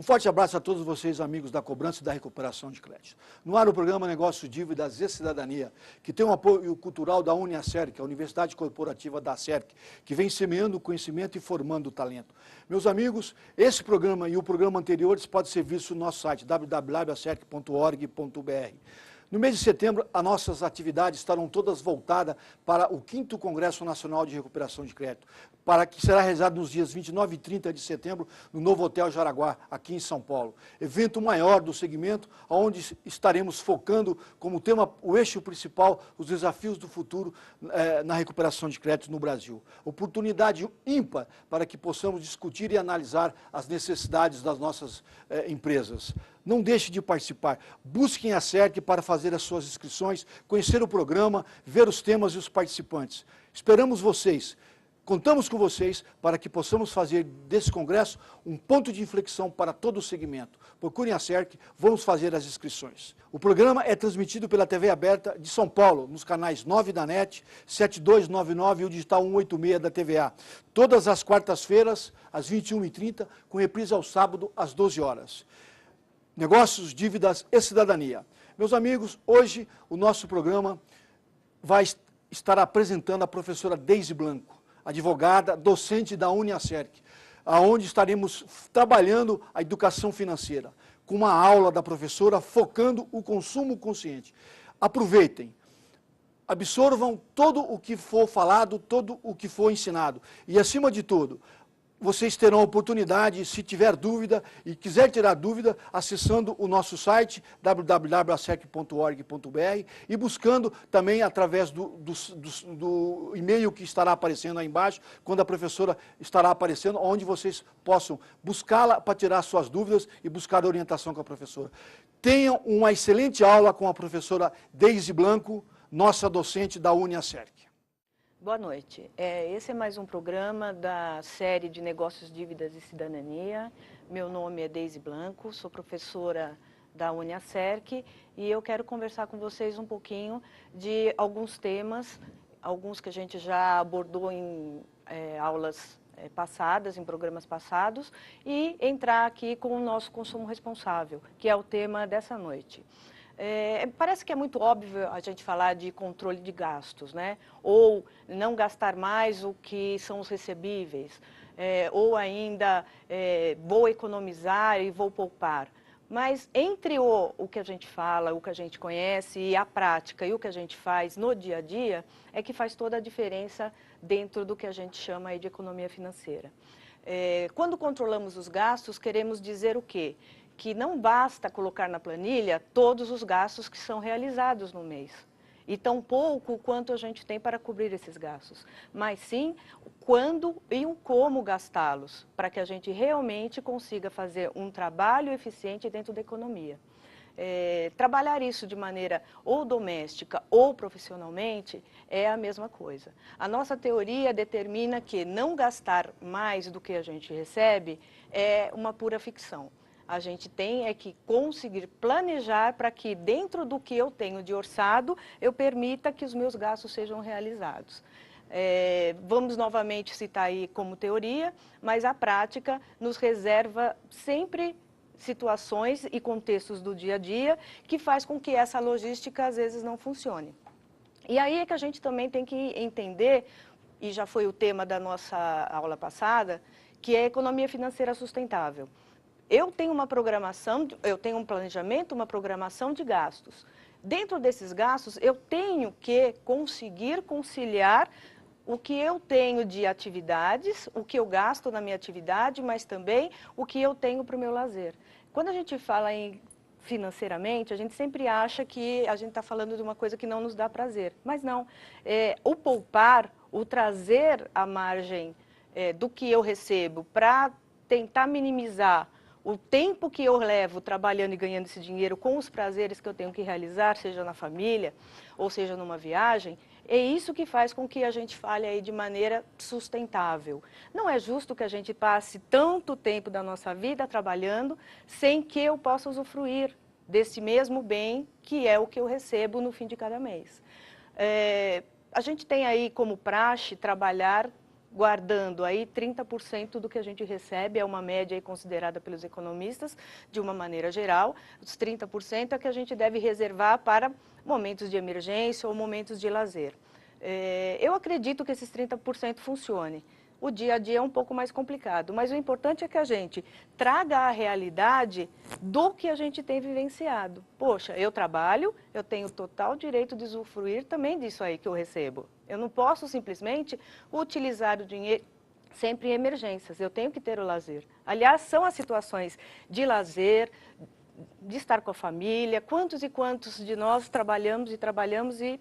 forte abraço a todos vocês, amigos da cobrança e da recuperação de crédito. No ar o programa Negócio, Dívidas e Cidadania, que tem um apoio cultural da Uniacerc, a Universidade Corporativa da Cerc, que vem semeando conhecimento e formando talento. Meus amigos, esse programa e o programa anterior podem ser vistos no nosso site www.acerc.org.br. No mês de setembro, as nossas atividades estarão todas voltadas para o 5º Congresso Nacional de Recuperação de Crédito, que será realizado nos dias 29 e 30 de setembro, no novo Hotel Jaraguá, aqui em São Paulo. Evento maior do segmento, onde estaremos focando como tema, o eixo principal, os desafios do futuro na recuperação de crédito no Brasil. Oportunidade ímpar para que possamos discutir e analisar as necessidades das nossas empresas. Não deixe de participar. Busquem a Cerc para fazer as suas inscrições, conhecer o programa, ver os temas e os participantes. Esperamos vocês. Contamos com vocês para que possamos fazer desse congresso um ponto de inflexão para todo o segmento. Procurem a Cerc, vamos fazer as inscrições. O programa é transmitido pela TV aberta de São Paulo, nos canais 9 da NET, 7299 e o digital 186 da TVA. Todas as quartas-feiras, às 21h30, com reprise ao sábado, às 12 horas. Negócios, dívidas e cidadania. Meus amigos, hoje o nosso programa vai estar apresentando a professora Deise Blanco, advogada, docente da Uniacerc, onde estaremos trabalhando a educação financeira, com uma aula da professora focando o consumo consciente. Aproveitem, absorvam todo o que for falado, todo o que for ensinado e, acima de tudo, vocês terão a oportunidade, se tiver dúvida e quiser tirar dúvida, acessando o nosso site www.acerc.org.br e buscando também através do e-mail que estará aparecendo aí embaixo, quando a professora estará aparecendo, onde vocês possam buscá-la para tirar suas dúvidas e buscar orientação com a professora. Tenham uma excelente aula com a professora Deise Blanco, nossa docente da Uniacerc. Boa noite. Esse é mais um programa da série de Negócios, Dívidas e Cidadania. Meu nome é Deise Blanco, sou professora da Uniacerc e eu quero conversar com vocês um pouquinho de alguns temas, alguns que a gente já abordou em aulas passadas, em programas passados, e entrar aqui com o nosso consumo responsável, que é o tema dessa noite. Parece que é muito óbvio a gente falar de controle de gastos, né? Ou não gastar mais o que são os recebíveis, ou ainda vou economizar e vou poupar. Mas entre o que a gente fala, o que a gente conhece, e a prática e o que a gente faz no dia a dia, é que faz toda a diferença dentro do que a gente chama aí de economia financeira. Quando controlamos os gastos, queremos dizer o quê? Que não basta colocar na planilha todos os gastos que são realizados no mês, e tão pouco quanto a gente tem para cobrir esses gastos, mas sim quando e o como gastá-los, para que a gente realmente consiga fazer um trabalho eficiente dentro da economia. Trabalhar isso de maneira ou doméstica ou profissionalmente é a mesma coisa. A nossa teoria determina que não gastar mais do que a gente recebe é uma pura ficção. A gente tem que conseguir planejar para que dentro do que eu tenho de orçado, eu permita que os meus gastos sejam realizados. Vamos novamente citar aí como teoria, mas a prática nos reserva sempre situações e contextos do dia a dia que faz com que essa logística às vezes não funcione. E aí é que a gente também tem que entender, e já foi o tema da nossa aula passada, que é a economia financeira sustentável. Eu tenho uma programação, eu tenho um planejamento, uma programação de gastos. Dentro desses gastos, eu tenho que conseguir conciliar o que eu tenho de atividades, o que eu gasto na minha atividade, mas também o que eu tenho para o meu lazer. Quando a gente fala em financeiramente, a gente sempre acha que a gente está falando de uma coisa que não nos dá prazer. Mas não. O poupar, o trazer a margem do que eu recebo para tentar minimizar o tempo que eu levo trabalhando e ganhando esse dinheiro com os prazeres que eu tenho que realizar, seja na família ou seja numa viagem, é isso que faz com que a gente fale aí de maneira sustentável. Não é justo que a gente passe tanto tempo da nossa vida trabalhando sem que eu possa usufruir desse mesmo bem que é o que eu recebo no fim de cada mês. A gente tem aí como praxe trabalhar guardando aí 30% do que a gente recebe, é uma média aí considerada pelos economistas, de uma maneira geral, os 30% é que a gente deve reservar para momentos de emergência ou momentos de lazer. Eu acredito que esses 30% funcione. O dia a dia é um pouco mais complicado, mas o importante é que a gente traga a realidade do que a gente tem vivenciado. Poxa, eu trabalho, eu tenho total direito de usufruir também disso aí que eu recebo. Eu não posso simplesmente utilizar o dinheiro sempre em emergências, eu tenho que ter o lazer. Aliás, são as situações de lazer, de estar com a família, quantos e quantos de nós trabalhamos e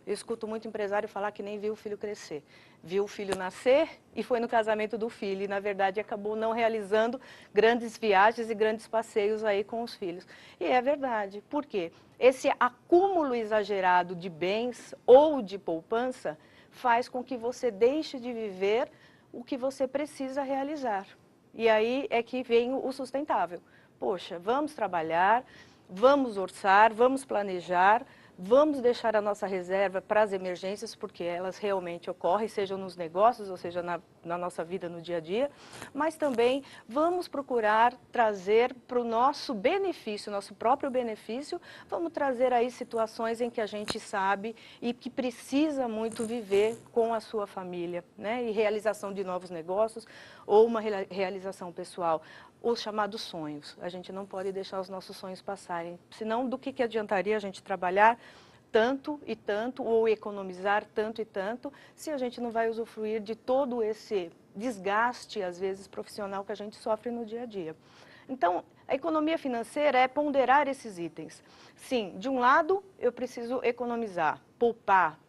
eu escuto muito empresário falar que nem viu o filho crescer. Viu o filho nascer e foi no casamento do filho. E, na verdade, acabou não realizando grandes viagens e grandes passeios aí com os filhos. E é verdade. Por quê? Esse acúmulo exagerado de bens ou de poupança faz com que você deixe de viver o que você precisa realizar. E aí é que vem o sustentável. Poxa, vamos trabalhar, vamos orçar, vamos planejar, vamos deixar a nossa reserva para as emergências, porque elas realmente ocorrem, sejam nos negócios, ou seja, na nossa vida no dia a dia, mas também vamos procurar trazer para o nosso benefício, nosso próprio benefício, vamos trazer aí situações em que a gente sabe e que precisa muito viver com a sua família, né? E realização de novos negócios ou uma realização pessoal. Os chamados sonhos. A gente não pode deixar os nossos sonhos passarem. Senão, do que adiantaria a gente trabalhar tanto e tanto, ou economizar tanto e tanto, se a gente não vai usufruir de todo esse desgaste, às vezes, profissional que a gente sofre no dia a dia. Então, a economia financeira é ponderar esses itens. Sim, de um lado, eu preciso economizar, poupar,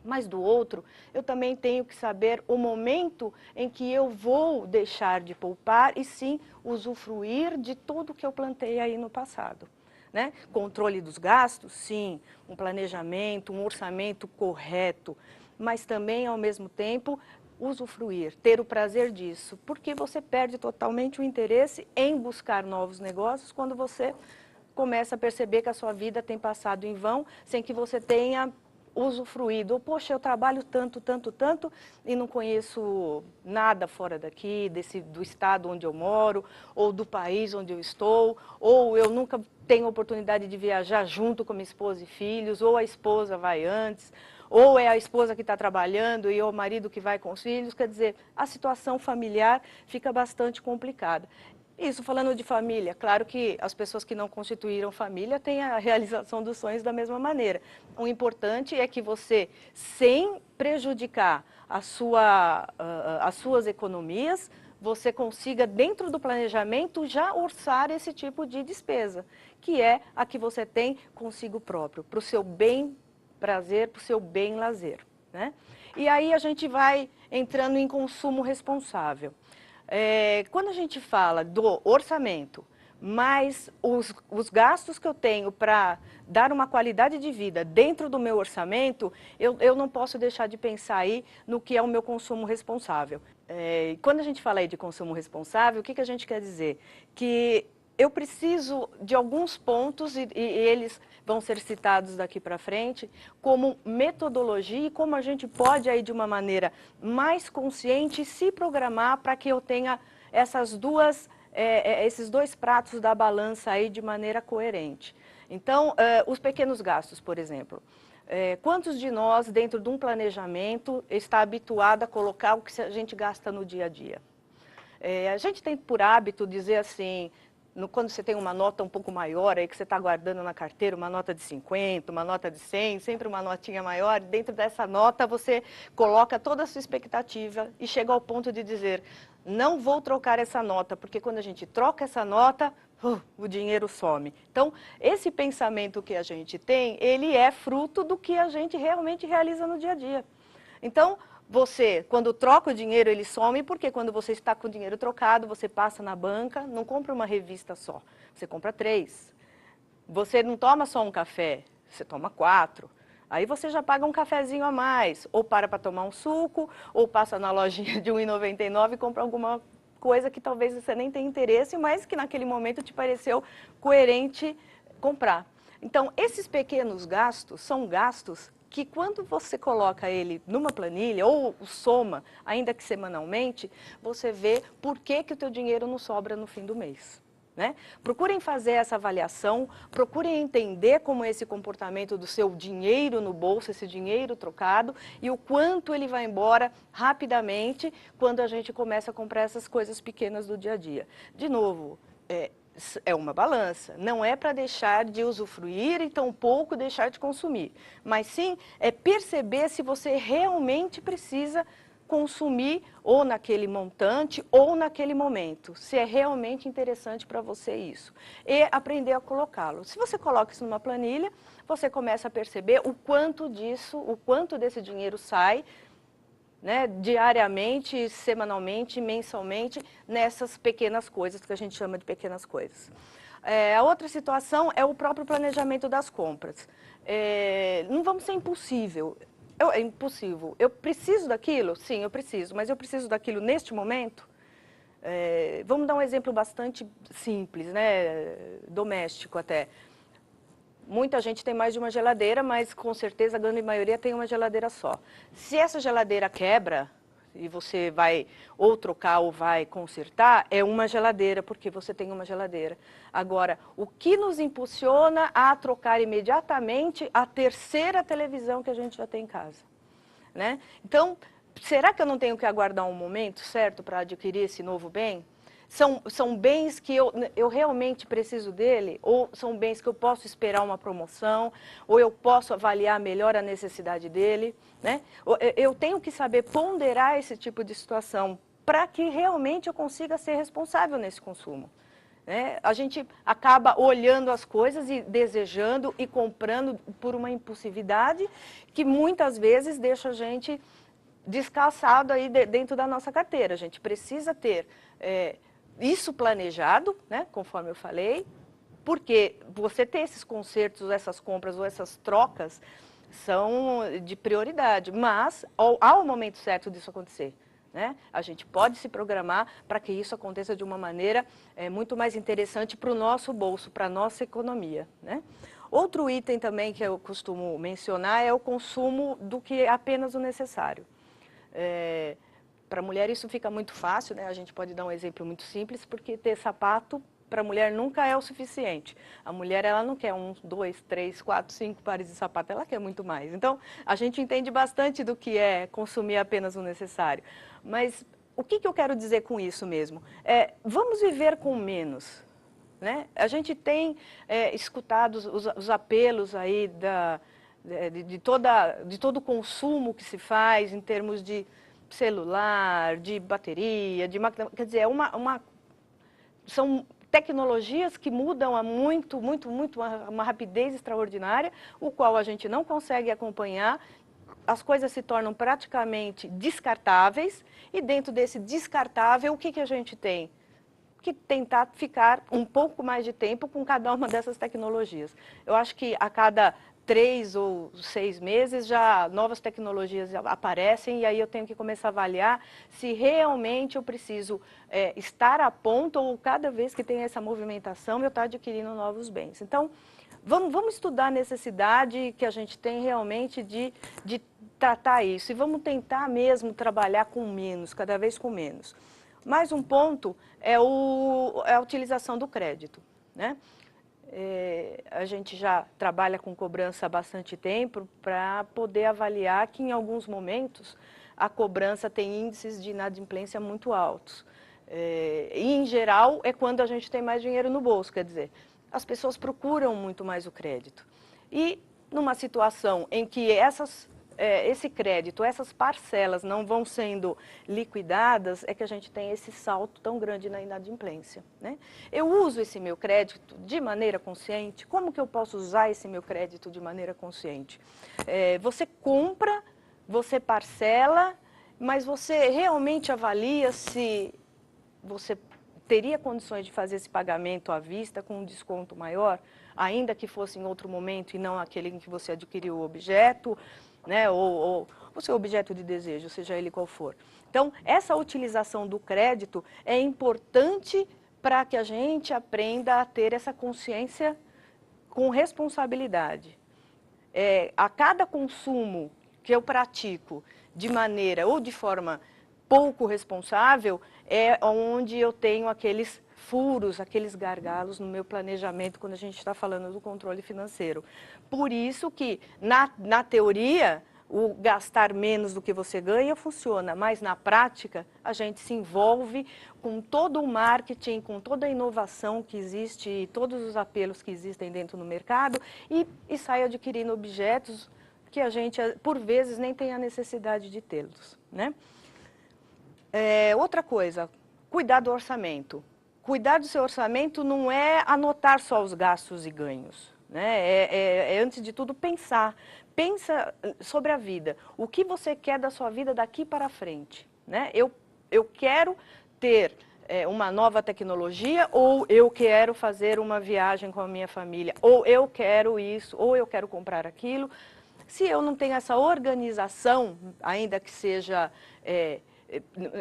mas do outro, eu também tenho que saber o momento em que eu vou deixar de poupar e sim usufruir de tudo que eu plantei aí no passado. Né? Controle dos gastos, sim, um planejamento, um orçamento correto, mas também, ao mesmo tempo, usufruir, ter o prazer disso, porque você perde totalmente o interesse em buscar novos negócios quando você começa a perceber que a sua vida tem passado em vão, sem que você tenha usufruído. Poxa, eu trabalho tanto, tanto, tanto e não conheço nada fora daqui, do estado onde eu moro, ou do país onde eu estou, ou eu nunca tenho oportunidade de viajar junto com minha esposa e filhos, ou a esposa vai antes, ou é a esposa que está trabalhando e é o marido que vai com os filhos. Quer dizer, a situação familiar fica bastante complicada. Isso falando de família, claro que as pessoas que não constituíram família têm a realização dos sonhos da mesma maneira. O importante é que você, sem prejudicar as suas economias, você consiga, dentro do planejamento, já orçar esse tipo de despesa, que é a que você tem consigo próprio, para o seu bem prazer, para o seu bem lazer. Né? E aí a gente vai entrando em consumo responsável. Quando a gente fala do orçamento, mas os gastos que eu tenho para dar uma qualidade de vida dentro do meu orçamento, eu não posso deixar de pensar aí no que é o meu consumo responsável. Quando a gente fala aí de consumo responsável, o que a gente quer dizer? Que eu preciso de alguns pontos, e eles vão ser citados daqui para frente, como metodologia e como a gente pode, aí, de uma maneira mais consciente, se programar para que eu tenha esses dois pratos da balança aí de maneira coerente. Então, os pequenos gastos, por exemplo. Quantos de nós, dentro de um planejamento, está habituado a colocar o que a gente gasta no dia a dia? A gente tem por hábito dizer assim, quando você tem uma nota um pouco maior, aí que você está guardando na carteira, uma nota de 50, uma nota de 100, sempre uma notinha maior, dentro dessa nota você coloca toda a sua expectativa e chega ao ponto de dizer, não vou trocar essa nota, porque quando a gente troca essa nota, o dinheiro some. Então, esse pensamento que a gente tem, ele é fruto do que a gente realmente realiza no dia a dia. Então, você, quando troca o dinheiro, ele some, porque quando você está com o dinheiro trocado, você passa na banca, não compra uma revista só, você compra 3. Você não toma só um café, você toma 4. Aí você já paga um cafezinho a mais, ou para tomar um suco, ou passa na lojinha de R$ 1,99 e compra alguma coisa que talvez você nem tenha interesse, mas que naquele momento te pareceu coerente comprar. Então, esses pequenos gastos são gastos que quando você coloca ele numa planilha ou soma, ainda que semanalmente, você vê por que o teu dinheiro não sobra no fim do mês. Né? Procurem fazer essa avaliação, procurem entender como é esse comportamento do seu dinheiro no bolso, esse dinheiro trocado, e o quanto ele vai embora rapidamente quando a gente começa a comprar essas coisas pequenas do dia a dia. De novo, é uma balança, não é para deixar de usufruir e tampouco deixar de consumir, mas sim é perceber se você realmente precisa consumir ou naquele montante ou naquele momento, se é realmente interessante para você isso, e aprender a colocá-lo. Se você coloca isso numa planilha, você começa a perceber o quanto desse dinheiro sai, né, diariamente, semanalmente, mensalmente, nessas pequenas coisas que a gente chama de pequenas coisas. A outra situação é o próprio planejamento das compras. Não vamos ser impossível. É impossível. Eu preciso daquilo? Sim, eu preciso, mas eu preciso daquilo neste momento? Vamos dar um exemplo bastante simples, né, doméstico até. Muita gente tem mais de uma geladeira, mas com certeza a grande maioria tem uma geladeira só. Se essa geladeira quebra, e você vai ou trocar ou vai consertar, é uma geladeira, porque você tem uma geladeira. Agora, o que nos impulsiona a trocar imediatamente a terceira televisão que a gente já tem em casa? Né? Então, será que eu não tenho que aguardar um momento certo para adquirir esse novo bem? São bens que eu realmente preciso dele? Ou são bens que eu posso esperar uma promoção? Ou eu posso avaliar melhor a necessidade dele? Né? Eu tenho que saber ponderar esse tipo de situação para que realmente eu consiga ser responsável nesse consumo. Né? A gente acaba olhando as coisas e desejando e comprando por uma impulsividade que muitas vezes deixa a gente descalçado aí dentro da nossa carteira. A gente precisa ter isso planejado, né, conforme eu falei, porque você ter esses consertos, essas compras ou essas trocas são de prioridade, mas ao momento certo disso acontecer. Né? A gente pode se programar para que isso aconteça de uma maneira muito mais interessante para o nosso bolso, para a nossa economia. Né? Outro item também que eu costumo mencionar é o consumo do que é apenas o necessário. Para a mulher isso fica muito fácil, né? A gente pode dar um exemplo muito simples, porque ter sapato para a mulher nunca é o suficiente. A mulher ela não quer 1, 2, 3, 4, 5 pares de sapato, ela quer muito mais. Então, a gente entende bastante do que é consumir apenas o necessário. Mas o que eu quero dizer com isso mesmo? Vamos viver com menos. Né? A gente tem escutado os apelos aí de todo o consumo que se faz em termos de celular, de bateria, de máquina. Quer dizer, são tecnologias que mudam a uma rapidez extraordinária, o qual a gente não consegue acompanhar. As coisas se tornam praticamente descartáveis e dentro desse descartável, o que a gente tem? Que tentar ficar um pouco mais de tempo com cada uma dessas tecnologias. Eu acho que a cada 3 ou 6 meses já novas tecnologias aparecem e aí eu tenho que começar a avaliar se realmente eu preciso estar a ponto ou cada vez que tem essa movimentação eu estou adquirindo novos bens. Então, vamos estudar a necessidade que a gente tem realmente de tratar isso e vamos tentar mesmo trabalhar com menos, cada vez com menos. Mais um ponto é a utilização do crédito. Né? A gente já trabalha com cobrança há bastante tempo para poder avaliar que em alguns momentos a cobrança tem índices de inadimplência muito altos. E em geral é quando a gente tem mais dinheiro no bolso, quer dizer, as pessoas procuram muito mais o crédito. E numa situação em que esse crédito, essas parcelas não vão sendo liquidadas, é que a gente tem esse salto tão grande na inadimplência. Né? Eu uso esse meu crédito de maneira consciente? Como que eu posso usar esse meu crédito de maneira consciente? Você compra, você parcela, mas você realmente avalia se você teria condições de fazer esse pagamento à vista com um desconto maior, ainda que fosse em outro momento e não aquele em que você adquiriu o objeto, né, ou o seu objeto de desejo, seja ele qual for. Então, essa utilização do crédito é importante para que a gente aprenda a ter essa consciência com responsabilidade. a cada consumo que eu pratico de maneira ou de forma pouco responsável, é onde eu tenho aqueles furos, aqueles gargalos no meu planejamento quando a gente está falando do controle financeiro. Por isso que, na teoria, o gastar menos do que você ganha funciona, mas na prática a gente se envolve com todo o marketing, com toda a inovação que existe e todos os apelos que existem dentro do mercado e sai adquirindo objetos que a gente, por vezes, nem tem a necessidade de tê-los, né? Outra coisa, cuidar do orçamento. Cuidar do seu orçamento não é anotar só os gastos e ganhos, né? Antes de tudo, pensar. Pensa sobre a vida. O que você quer da sua vida daqui para frente, né? Eu quero ter uma nova tecnologia, ou eu quero fazer uma viagem com a minha família, ou eu quero isso, ou eu quero comprar aquilo. Se eu não tenho essa organização, ainda que seja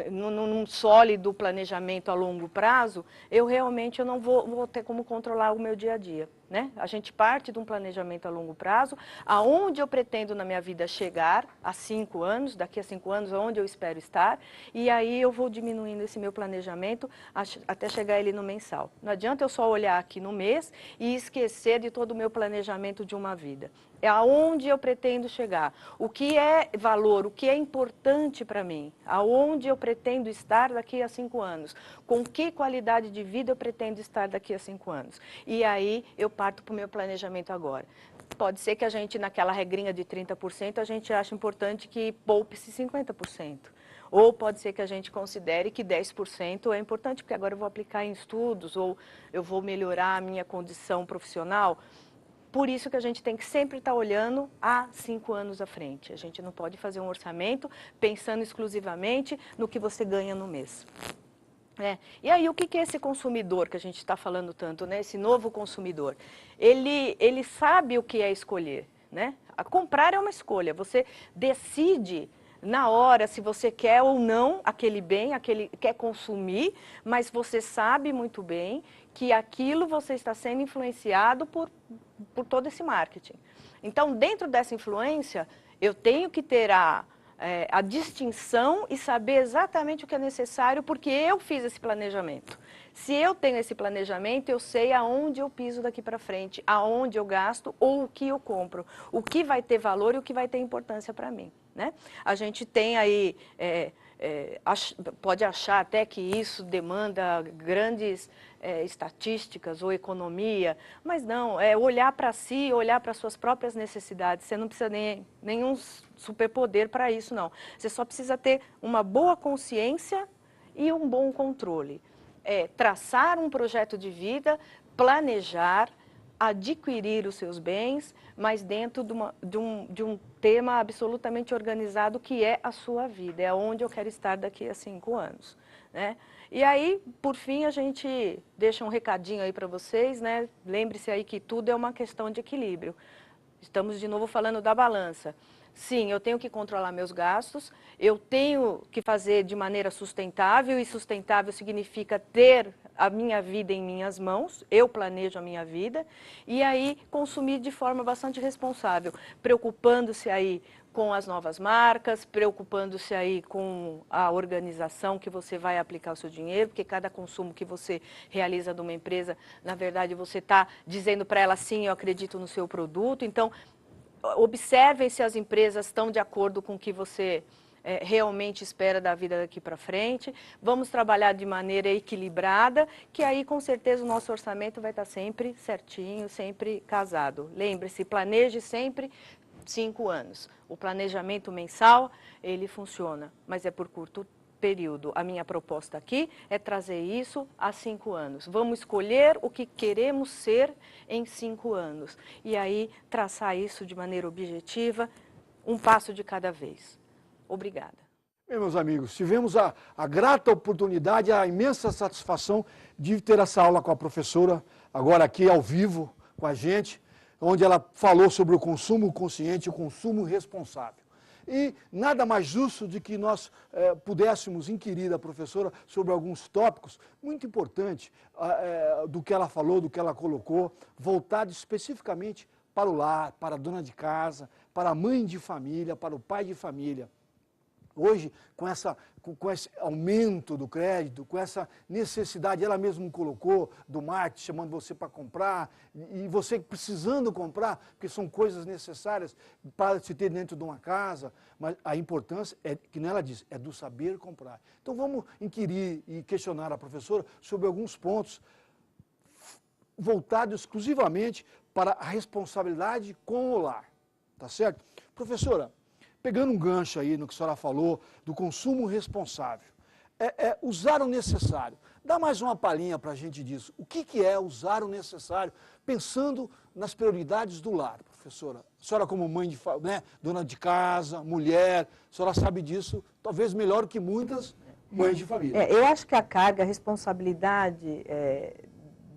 num sólido planejamento a longo prazo, eu realmente não vou ter como controlar o meu dia a dia, né? A gente parte de um planejamento a longo prazo, aonde eu pretendo na minha vida chegar a 5 anos, daqui a 5 anos, aonde eu espero estar, e aí eu vou diminuindo esse meu planejamento até chegar ele no mensal. Não adianta eu só olhar aqui no mês e esquecer de todo o meu planejamento de uma vida. É aonde eu pretendo chegar, o que é valor, o que é importante para mim, aonde eu pretendo estar daqui a 5 anos, com que qualidade de vida eu pretendo estar daqui a 5 anos. E aí eu parto para o meu planejamento agora. Pode ser que a gente, naquela regrinha de 30%, a gente ache importante que poupe-se 50%. Ou pode ser que a gente considere que 10% é importante, porque agora eu vou aplicar em estudos, ou eu vou melhorar a minha condição profissional. Por isso que a gente tem que sempre estar olhando há 5 anos à frente. A gente não pode fazer um orçamento pensando exclusivamente no que você ganha no mês. E aí, o que é esse consumidor que a gente está falando tanto, né? Esse novo consumidor? Ele sabe o que é escolher, né? A comprar é uma escolha. Você decide na hora se você quer ou não aquele bem, quer consumir, mas você sabe muito bem que aquilo você está sendo influenciado por todo esse marketing. Então, dentro dessa influência, eu tenho que ter a distinção e saber exatamente o que é necessário, porque eu fiz esse planejamento. Se eu tenho esse planejamento, eu sei aonde eu piso daqui para frente, aonde eu gasto ou o que eu compro, o que vai ter valor e o que vai ter importância para mim, né? A gente tem aí, pode achar até que isso demanda grandes estatísticas ou economia, mas não, é olhar para si, olhar para suas próprias necessidades. Você não precisa nenhum superpoder para isso, não. Você só precisa ter uma boa consciência e um bom controle. Traçar um projeto de vida, planejar, adquirir os seus bens, mas dentro de um tema absolutamente organizado, que é a sua vida, é onde eu quero estar daqui a 5 anos, né? E aí, por fim, a gente deixa um recadinho aí para vocês, né? Lembre-se aí que tudo é uma questão de equilíbrio. Estamos de novo falando da balança. Sim, eu tenho que controlar meus gastos, eu tenho que fazer de maneira sustentável, e sustentável significa ter a minha vida em minhas mãos, eu planejo a minha vida, e aí consumir de forma bastante responsável, preocupando-se aí com as novas marcas, preocupando-se aí com a organização que você vai aplicar o seu dinheiro, porque cada consumo que você realiza de uma empresa, na verdade, você está dizendo para ela, sim, eu acredito no seu produto. Então, observem se as empresas estão de acordo com o que você realmente espera da vida daqui para frente. Vamos trabalhar de maneira equilibrada, que aí com certeza o nosso orçamento vai estar sempre certinho, sempre casado. Lembre-se, planeje sempre 5 anos. O planejamento mensal, ele funciona, mas é por curto período. A minha proposta aqui é trazer isso a 5 anos. Vamos escolher o que queremos ser em 5 anos. E aí, traçar isso de maneira objetiva, um passo de cada vez. Obrigada. Bem, meus amigos, tivemos a grata oportunidade, a imensa satisfação de ter essa aula com a professora, agora aqui ao vivo com a gente, onde ela falou sobre o consumo consciente e o consumo responsável. E nada mais justo de que nós pudéssemos inquirir a professora sobre alguns tópicos muito importantes do que ela falou, do que ela colocou, voltado especificamente para o lar, para a dona de casa, para a mãe de família, para o pai de família. Hoje, com esse aumento do crédito, com essa necessidade, ela mesma colocou, do marketing, chamando você para comprar, e você precisando comprar, porque são coisas necessárias para se ter dentro de uma casa, mas a importância, que ela diz, é do saber comprar. Então vamos inquirir e questionar a professora sobre alguns pontos voltados exclusivamente para a responsabilidade com o lar, tá certo? Professora, pegando um gancho aí no que a senhora falou, do consumo responsável, usar o necessário. Dá mais uma palhinha para a gente disso. O que é usar o necessário, pensando nas prioridades do lar, professora? A senhora como mãe, dona de casa, mulher, a senhora sabe disso, talvez melhor que muitas mães de família. Eu acho que a carga, a responsabilidade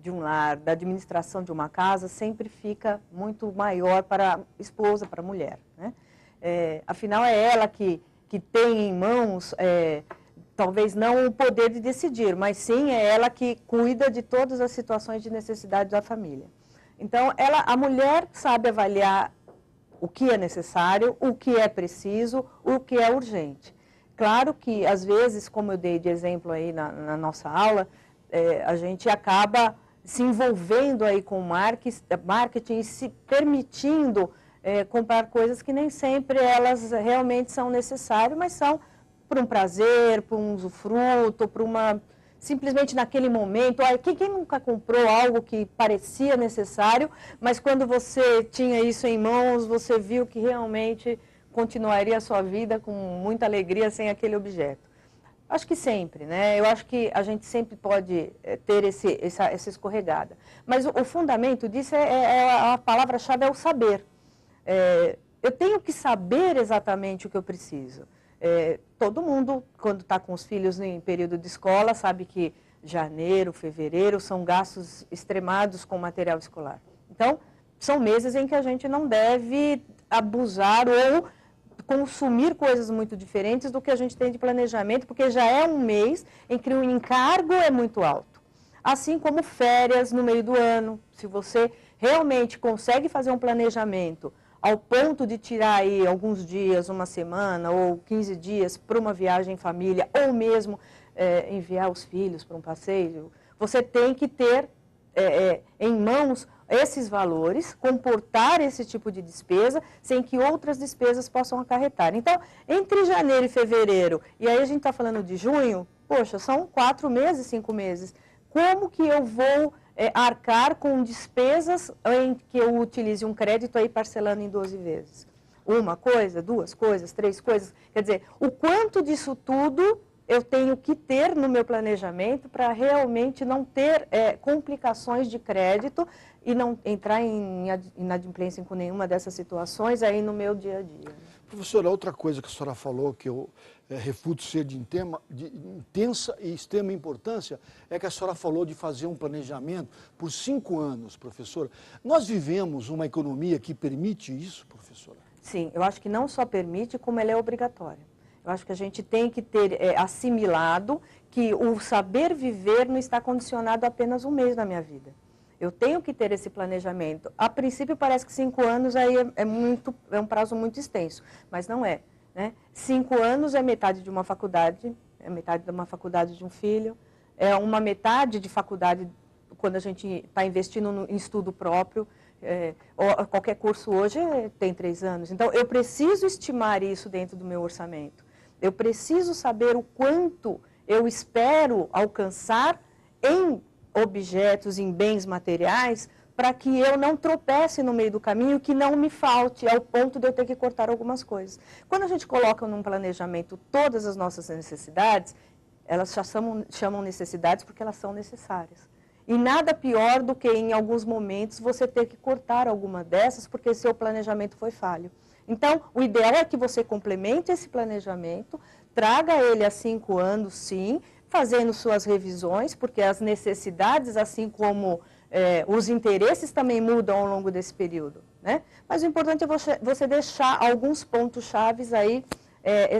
de um lar, da administração de uma casa, sempre fica muito maior para a esposa, para a mulher, né? Afinal, é ela que tem em mãos, talvez não o poder de decidir, mas sim é ela que cuida de todas as situações de necessidade da família. Então, a mulher sabe avaliar o que é necessário, o que é preciso, o que é urgente. Claro que, às vezes, como eu dei de exemplo aí na nossa aula, a gente acaba se envolvendo aí com marketing e se permitindo comprar coisas que nem sempre elas realmente são necessárias, mas são por um prazer, por um usufruto, por uma... simplesmente naquele momento. Quem nunca comprou algo que parecia necessário, mas quando você tinha isso em mãos, você viu que realmente continuaria a sua vida com muita alegria sem aquele objeto? Acho que sempre, né? Eu acho que a gente sempre pode ter essa escorregada. Mas o fundamento disso a palavra-chave é o saber. Eu tenho que saber exatamente o que eu preciso. Todo mundo, quando está com os filhos em período de escola, sabe que janeiro, fevereiro são gastos extremados com material escolar. Então, são meses em que a gente não deve abusar ou consumir coisas muito diferentes do que a gente tem de planejamento, porque já é um mês em que o encargo é muito alto. Assim como férias no meio do ano, se você realmente consegue fazer um planejamento ao ponto de tirar aí alguns dias, uma semana ou 15 dias para uma viagem em família, ou mesmo enviar os filhos para um passeio, você tem que ter em mãos esses valores, comportar esse tipo de despesa, sem que outras despesas possam acarretar. Então, entre janeiro e fevereiro, e aí a gente está falando de junho, poxa, são 4 meses, 5 meses. Como que eu vou arcar com despesas em que eu utilize um crédito aí parcelando em 12 vezes? Uma coisa, 2 coisas, 3 coisas. Quer dizer, o quanto disso tudo eu tenho que ter no meu planejamento para realmente não ter complicações de crédito e não entrar em inadimplência com nenhuma dessas situações aí no meu dia a dia. Professora, outra coisa que a senhora falou, que eu refuto ser de intensa e extrema importância, é que a senhora falou de fazer um planejamento por 5 anos, professora. Nós vivemos uma economia que permite isso, professora? Sim, eu acho que não só permite, como ela é obrigatória. Eu acho que a gente tem que ter assimilado que o saber viver não está condicionado a apenas um mês na minha vida. Eu tenho que ter esse planejamento. A princípio parece que 5 anos aí é um prazo muito extenso, mas não é, né? 5 anos é metade de uma faculdade, é metade de uma faculdade de um filho, é uma metade de faculdade quando a gente está investindo em estudo próprio. Qualquer curso hoje tem 3 anos. Então, eu preciso estimar isso dentro do meu orçamento. Eu preciso saber o quanto eu espero alcançar em objetos, em bens materiais, para que eu não tropece no meio do caminho, que não me falte ao ponto de eu ter que cortar algumas coisas. Quando a gente coloca num planejamento todas as nossas necessidades, elas já chamam necessidades porque elas são necessárias. E nada pior do que, em alguns momentos, você ter que cortar alguma dessas porque seu planejamento foi falho. Então, o ideal é que você complemente esse planejamento, traga ele a 5 anos, sim, fazendo suas revisões, porque as necessidades, assim como os interesses, também mudam ao longo desse período, né? Mas o importante é você deixar alguns pontos chaves aí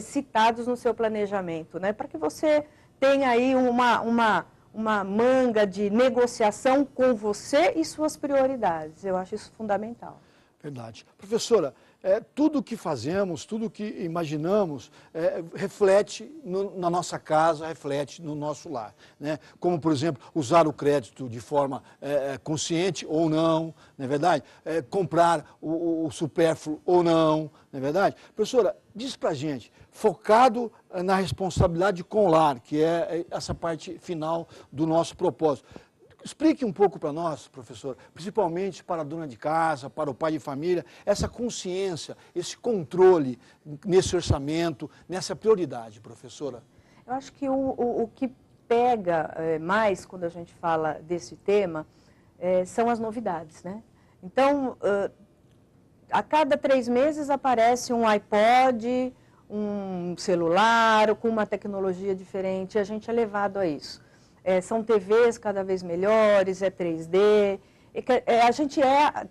citados no seu planejamento, né? Para que você tenha aí uma manga de negociação com você e suas prioridades. Eu acho isso fundamental. Verdade. Professora, tudo que fazemos, tudo que imaginamos, reflete na nossa casa, reflete no nosso lar, né? Como, por exemplo, usar o crédito de forma consciente ou não, não é verdade? Comprar o supérfluo ou não, não é verdade? Professora, diz pra gente, focado na responsabilidade com o lar, que é essa parte final do nosso propósito. Explique um pouco para nós, professor, principalmente para a dona de casa, para o pai de família, essa consciência, esse controle nesse orçamento, nessa prioridade, professora. Eu acho que o que pega mais quando a gente fala desse tema são as novidades, né? Então, a cada 3 meses aparece um iPod, um celular com uma tecnologia diferente, e a gente é levado a isso. São TVs cada vez melhores, 3D, a gente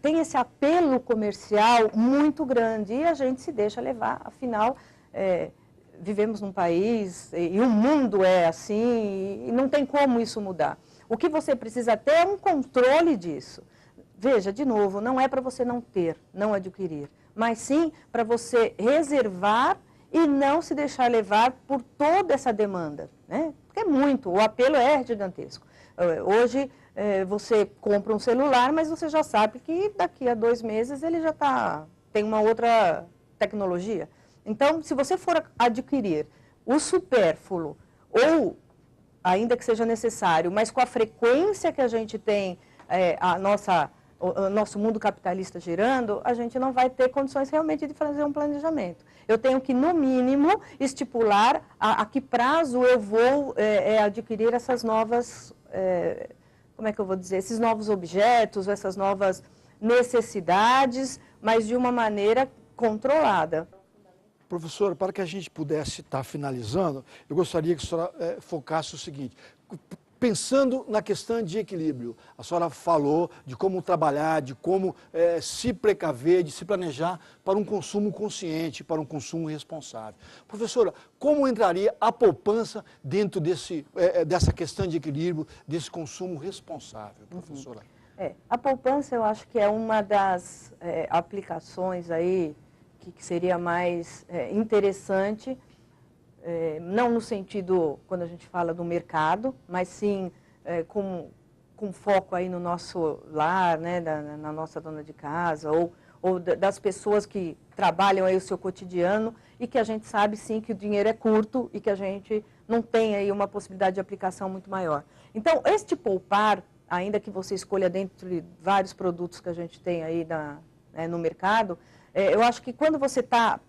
tem esse apelo comercial muito grande e a gente se deixa levar, afinal, vivemos num país e o mundo é assim e não tem como isso mudar. O que você precisa ter é um controle disso. Veja, de novo, não é para você não ter, não adquirir, mas sim para você reservar e não se deixar levar por toda essa demanda, né? Porque é muito, o apelo é gigantesco. Hoje você compra um celular, mas você já sabe que daqui a 2 meses ele já tem uma outra tecnologia. Então, se você for adquirir o supérfluo, ou ainda que seja necessário, mas com a frequência que a gente tem o nosso mundo capitalista girando, a gente não vai ter condições realmente de fazer um planejamento. Eu tenho que, no mínimo, estipular a que prazo eu vou adquirir essas novas, como é que eu vou dizer, esses novos objetos, essas novas necessidades, mas de uma maneira controlada. Professora, para que a gente pudesse estar finalizando, eu gostaria que a senhora focasse o seguinte: pensando na questão de equilíbrio, a senhora falou de como trabalhar, de como se precaver, de se planejar para um consumo consciente, para um consumo responsável. Professora, como entraria a poupança dentro dessa questão de equilíbrio, desse consumo responsável, professora? A poupança eu acho que é uma das aplicações aí que seria mais interessante, não no sentido, quando a gente fala do mercado, mas sim com foco aí no nosso lar, né, na nossa dona de casa, ou das pessoas que trabalham aí o seu cotidiano e que a gente sabe sim que o dinheiro é curto e que a gente não tem aí uma possibilidade de aplicação muito maior. Então, este poupar, ainda que você escolha dentro de vários produtos que a gente tem aí no mercado, eu acho que quando você está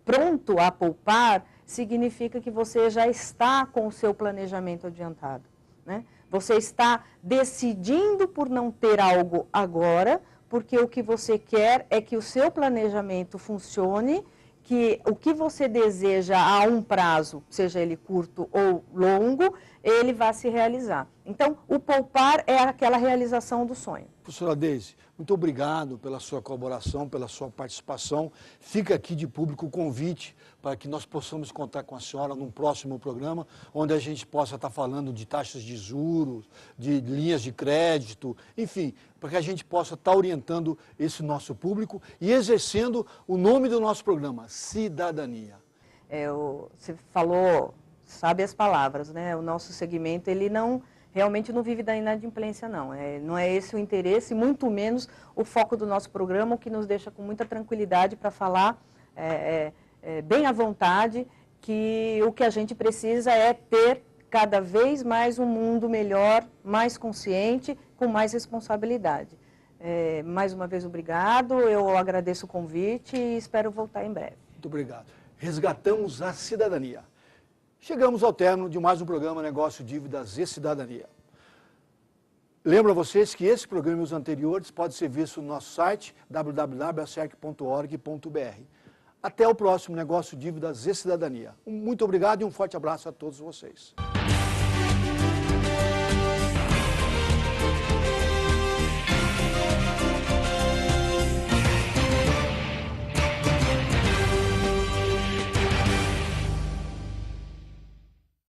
pronto a poupar, significa que você já está com o seu planejamento adiantado, né? Você está decidindo por não ter algo agora, porque o que você quer é que o seu planejamento funcione, que o que você deseja a um prazo, seja ele curto ou longo, ele vai se realizar. Então, o poupar é aquela realização do sonho. Professora Deise, muito obrigado pela sua colaboração, pela sua participação. Fica aqui de público o convite para que nós possamos contar com a senhora num próximo programa, onde a gente possa estar falando de taxas de juros, de linhas de crédito, enfim, para que a gente possa estar orientando esse nosso público e exercendo o nome do nosso programa, Cidadania. Você falou, sabe as palavras, né? O nosso segmento, ele realmente não vive da inadimplência, não. Não é esse o interesse, muito menos o foco do nosso programa, o que nos deixa com muita tranquilidade para falar bem à vontade que o que a gente precisa é ter cada vez mais um mundo melhor, mais consciente, com mais responsabilidade. Mais uma vez, obrigado, eu agradeço o convite e espero voltar em breve. Muito obrigado. Resgatamos a cidadania. Chegamos ao término de mais um programa Negócio, Dívidas e Cidadania. Lembro a vocês que esse programa e os anteriores podem ser vistos no nosso site www.acerc.org.br. Até o próximo Negócio, Dívidas e Cidadania. Muito obrigado e um forte abraço a todos vocês.